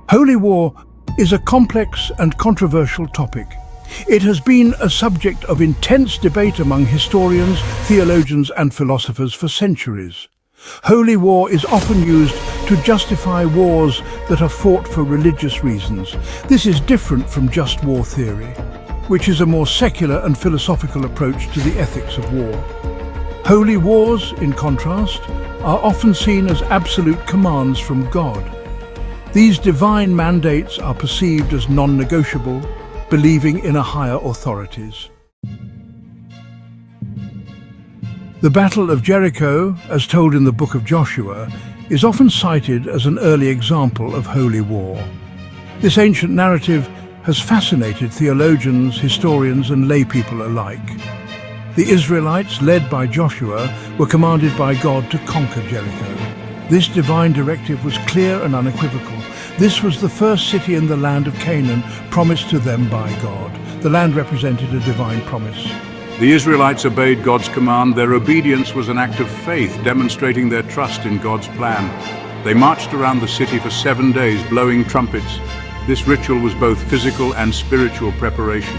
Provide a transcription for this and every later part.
Holy war is a complex and controversial topic. It has been a subject of intense debate among historians, theologians and philosophers for centuries. Holy war is often used to justify wars that are fought for religious reasons. This is different from just war theory, which is a more secular and philosophical approach to the ethics of war. Holy wars, in contrast, are often seen as absolute commands from God. These divine mandates are perceived as non-negotiable, believing in a higher authorities. The Battle of Jericho, as told in the Book of Joshua, is often cited as an early example of holy war. This ancient narrative has fascinated theologians, historians and lay people alike. The Israelites, led by Joshua, were commanded by God to conquer Jericho. This divine directive was clear and unequivocal. This was the first city in the land of Canaan promised to them by God. The land represented a divine promise. The Israelites obeyed God's command. Their obedience was an act of faith, demonstrating their trust in God's plan. They marched around the city for 7 days, blowing trumpets. This ritual was both physical and spiritual preparation.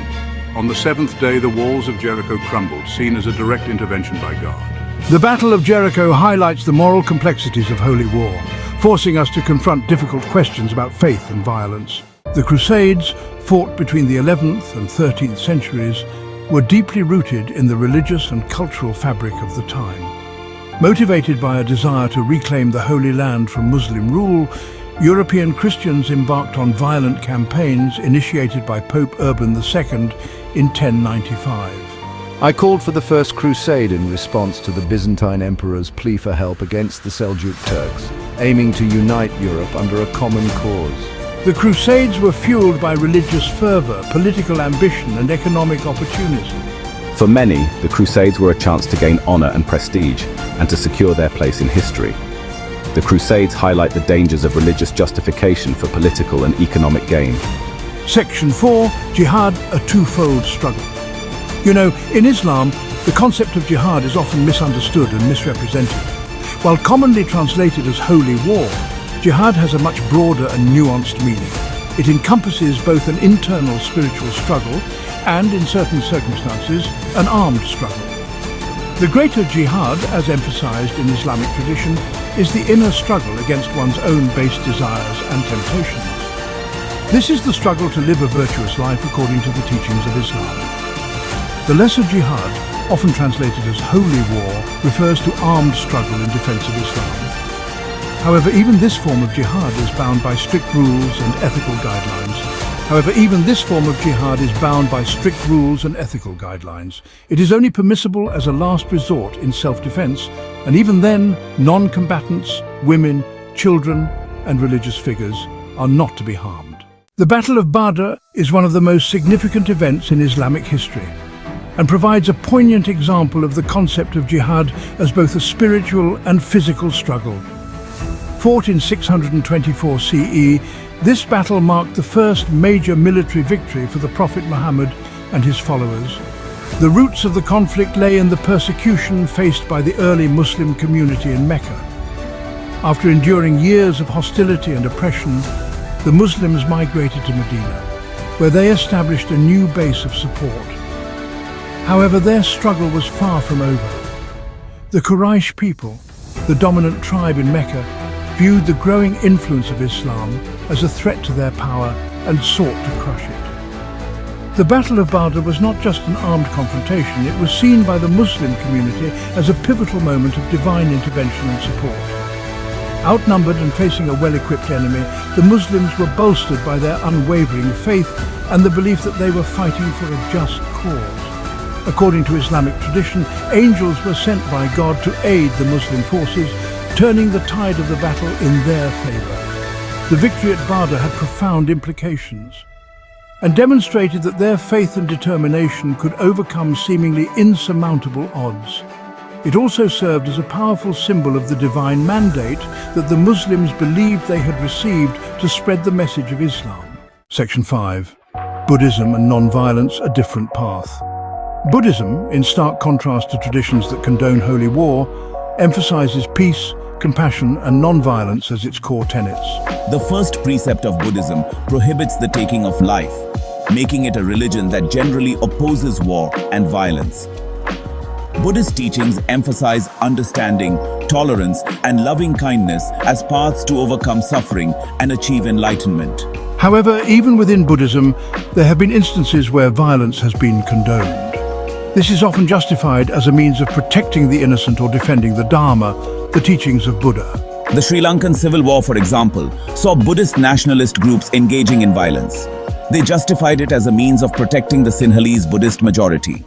On the 7th day, the walls of Jericho crumbled, seen as a direct intervention by God. The Battle of Jericho highlights the moral complexities of holy war, forcing us to confront difficult questions about faith and violence. The Crusades, fought between the 11th and 13th centuries, were deeply rooted in the religious and cultural fabric of the time. Motivated by a desire to reclaim the Holy Land from Muslim rule, European Christians embarked on violent campaigns initiated by Pope Urban II in 1095. I called for the First Crusade in response to the Byzantine Emperor's plea for help against the Seljuk Turks, aiming to unite Europe under a common cause. The Crusades were fueled by religious fervor, political ambition and economic opportunism. For many, the Crusades were a chance to gain honor and prestige and to secure their place in history. The Crusades highlight the dangers of religious justification for political and economic gain. Section 4, Jihad, a twofold struggle. You know, in Islam, the concept of jihad is often misunderstood and misrepresented. While commonly translated as holy war, jihad has a much broader and nuanced meaning. It encompasses both an internal spiritual struggle and, in certain circumstances, an armed struggle. The greater jihad, as emphasized in Islamic tradition, is the inner struggle against one's own base desires and temptations. This is the struggle to live a virtuous life according to the teachings of Islam. The lesser jihad, often translated as holy war, refers to armed struggle in defense of Islam. However, even this form of jihad is bound by strict rules and ethical guidelines. It is only permissible as a last resort in self-defense, and even then, non-combatants, women, children, and religious figures are not to be harmed. The Battle of Badr is one of the most significant events in Islamic history, and provides a poignant example of the concept of jihad as both a spiritual and physical struggle. Fought in 624 CE, this battle marked the first major military victory for the Prophet Muhammad and his followers. The roots of the conflict lay in the persecution faced by the early Muslim community in Mecca. After enduring years of hostility and oppression, the Muslims migrated to Medina, where they established a new base of support. However, their struggle was far from over. The Quraysh people, the dominant tribe in Mecca, viewed the growing influence of Islam as a threat to their power and sought to crush it. The Battle of Badr was not just an armed confrontation, it was seen by the Muslim community as a pivotal moment of divine intervention and support. Outnumbered and facing a well-equipped enemy, the Muslims were bolstered by their unwavering faith and the belief that they were fighting for a just cause. According to Islamic tradition, angels were sent by God to aid the Muslim forces, turning the tide of the battle in their favor. The victory at Badr had profound implications and demonstrated that their faith and determination could overcome seemingly insurmountable odds. It also served as a powerful symbol of the divine mandate that the Muslims believed they had received to spread the message of Islam. Section 5. Buddhism and non-violence, a different path. Buddhism, in stark contrast to traditions that condone holy war, emphasizes peace, compassion and non-violence as its core tenets. The first precept of Buddhism prohibits the taking of life, making it a religion that generally opposes war and violence. Buddhist teachings emphasize understanding, tolerance, and loving kindness as paths to overcome suffering and achieve enlightenment. However, even within Buddhism, there have been instances where violence has been condoned. This is often justified as a means of protecting the innocent or defending the Dharma, the teachings of Buddha. The Sri Lankan Civil War, for example, saw Buddhist nationalist groups engaging in violence. They justified it as a means of protecting the Sinhalese Buddhist majority.